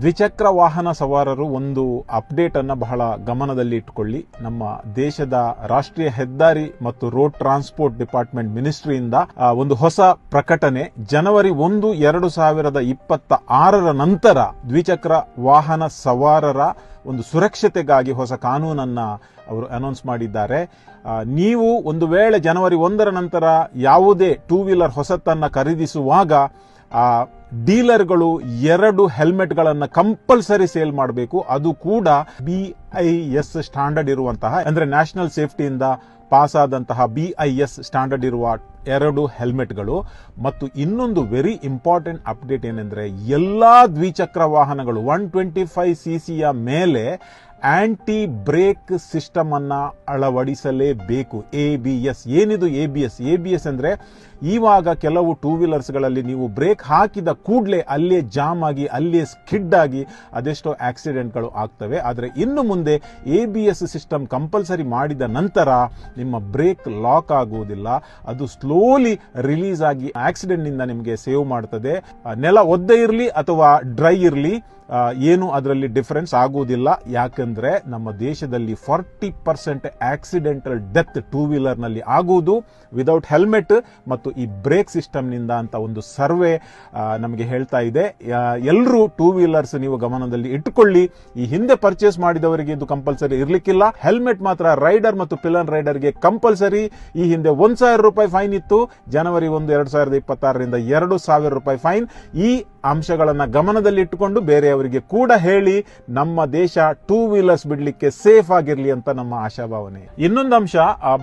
ದ್ವಿಚಕ್ರ ವಾಹನ ಸವಾರರು ಒಂದು ಅಪ್ಡೇಟ್ ಅನ್ನ ಬಹಳ ಗಮನದಲ್ಲಿ ಇಟ್ಟುಕೊಳ್ಳಿ. ನಮ್ಮ ದೇಶದ ರಾಷ್ಟ್ರೀಯ ಹೆದ್ದಾರಿ ಮತ್ತು ರೋಡ್ ಟ್ರಾನ್ಸ್ಪೋರ್ಟ್ ಡಿಪಾರ್ಟ್ಮೆಂಟ್ ಮಿನಿಸ್ಟ್ರಿಯಿಂದ ಒಂದು ಹೊಸ ಪ್ರಕಟಣೆ ಜನವರಿ 1, 2026 ನಂತರ ದ್ವಿಚಕ್ರ ವಾಹನ ಸವಾರರ ಒಂದು ಸುರಕ್ಷತೆಗಾಗಿ ಹೊಸ ಕಾನೂನನ್ನ ಅವರು ಅನೌನ್ಸ್ ಮಾಡಿದ್ದಾರೆ. ನೀವು ಒಂದು ವೇಳೆ ಜನವರಿ 1 ನಂತರ ಯಾವುದೇ ಟೂ ವೀಲರ್ ಹೊಸತನ್ನ ಖರೀದಿಸುವಾಗ ಡೀಲರ್ಗಳು 2 ಹೆಲ್ಮೆಟ್ಗಳನ್ನು ಕಂಪಲ್ಸರಿ ಸೇಲ್ ಮಾಡಬೇಕು. ಅದು ಕೂಡ BIS ಸ್ಟ್ಯಾಂಡರ್ಡ್ ಇರುವಂತಹ, ಅಂದ್ರೆ ನ್ಯಾಷನಲ್ ಸೇಫ್ಟಿಯಿಂದ ಪಾಸ್ ಆದಂತಹ BIS ಸ್ಟ್ಯಾಂಡರ್ಡ್ ಇರುವ 2 ಹೆಲ್ಮೆಟ್ಗಳು. ಮತ್ತು ಇನ್ನೊಂದು ವೆರಿ ಇಂಪಾರ್ಟೆಂಟ್ ಅಪ್ಡೇಟ್ ಏನೆಂದ್ರೆ, ಎಲ್ಲಾ ದ್ವಿಚಕ್ರ ವಾಹನಗಳು 125cc ಮೇಲೆ ಆಂಟಿ ಬ್ರೇಕ್ ಸಿಸ್ಟಮ್ ಅನ್ನ ಅಳವಡಿಸಲೇಬೇಕು. ABS. ಏನಿದು ABS ಅಂದ್ರೆ, ಇವಾಗ ಕೆಲವು ಟೂ ವೀಲರ್ಸ್ ಗಳಲ್ಲಿ ನೀವು ಬ್ರೇಕ್ ಹಾಕಿದ ಕೂಡಲೇ ಅಲ್ಲೇ ಜಾಮ್ ಆಗಿ ಅಲ್ಲೇ ಸ್ಕಿಡ್ ಆಗಿ ಅದೆಷ್ಟೋ ಆಕ್ಸಿಡೆಂಟ್ಗಳು ಆಗ್ತವೆ. ಆದರೆ ಇನ್ನು ಮುಂದೆ ABS ಸಿಸ್ಟಮ್ ಕಂಪಲ್ಸರಿ ಮಾಡಿದ ನಂತರ ನಿಮ್ಮ ಬ್ರೇಕ್ ಲಾಕ್ ಆಗುವುದಿಲ್ಲ, ಅದು ಸ್ಲೋಲಿ ರಿಲೀಸ್ ಆಗಿ ಆಕ್ಸಿಡೆಂಟ್ ನಿಂದ ನಿಮಗೆ ಸೇವ್ ಮಾಡ್ತದೆ. ನೆಲ ಒದ್ದೆ ಇರಲಿ ಅಥವಾ ಡ್ರೈ ಇರಲಿ, ಏನು ಅದರಲ್ಲಿ ಡಿಫರೆನ್ಸ್ ಆಗುವುದಿಲ್ಲ. ಯಾಕಂದ್ರೆ ನಮ್ಮ ದೇಶದಲ್ಲಿ 40% ಆಕ್ಸಿಡೆಂಟಲ್ ಡೆತ್ ಟೂ ವೀಲರ್ ನಲ್ಲಿ ಆಗುವುದು ವಿದೌಟ್ ಹೆಲ್ಮೆಟ್ ಮತ್ತು ಈ ಬ್ರೇಕ್ ಸಿಸ್ಟಮ್ ನಿಂದ ಅಂತ ಒಂದು ಸರ್ವೆ ನಮಗೆ ಹೇಳ್ತಾ ಇದೆ. ಎಲ್ಲರೂ ಟೂ ವೀಲರ್ಸ್ ನೀವು ಗಮನದಲ್ಲಿ ಇಟ್ಟುಕೊಳ್ಳಿ. ಈ ಹಿಂದೆ ಪರ್ಚೇಸ್ ಮಾಡಿದವರಿಗೆ ಇದು ಕಂಪಲ್ಸರಿ ಇರ್ಲಿಕ್ಕಿಲ್ಲ. ಹೆಲ್ಮೆಟ್ ಮಾತ್ರ ರೈಡರ್ ಮತ್ತು ಪಿಲನ್ ರೈಡರ್ಗೆ ಕಂಪಲ್ಸರಿ. ಈ ಹಿಂದೆ 1,000 ರೂಪಾಯಿ ಫೈನ್ ಇತ್ತು. ಜನವರಿ 1, 2026 2,000 ರೂಪಾಯಿ ಫೈನ್. ಈ ಅಂಶಗಳನ್ನ ಗಮನದಲ್ಲಿ ಇಟ್ಟುಕೊಂಡು ಬೇರೆಯವರಿಗೆ ಕೂಡ ಹೇಳಿ ನಮ್ಮ ದೇಶ ಟೂ ವೀಲರ್ಸ್ ಬಿಡ್ಲಿಕ್ಕೆ ಸೇಫ್ ಆಗಿರ್ಲಿ ಅಂತ ನಮ್ಮ ಆಶಾಭಾವನೆ. ಇನ್ನೊಂದು ಅಂಶ,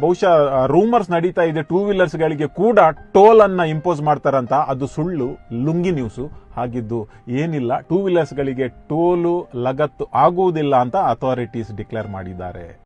ಬಹುಶಃ ರೂಮರ್ಸ್ ನಡೀತಾ ಇದೆ ಟೂ ವೀಲರ್ಸ್ ಗಳಿಗೆ ಕೂಡ ಟೋಲ್ ಅನ್ನ ಇಂಪೋಸ್ ಮಾಡ್ತಾರಂತ. ಅದು ಸುಳ್ಳು, ಲುಂಗಿ ನ್ಯೂಸ್. ಹಾಗಿದ್ದು ಏನಿಲ್ಲ. ಟೂ ವೀಲರ್ಸ್ ಗಳಿಗೆ ಟೋಲು ಲಗತ್ತು ಆಗುವುದಿಲ್ಲ ಅಂತ ಅಥಾರಿಟೀಸ್ ಡಿಕ್ಲೇರ್ ಮಾಡಿದ್ದಾರೆ.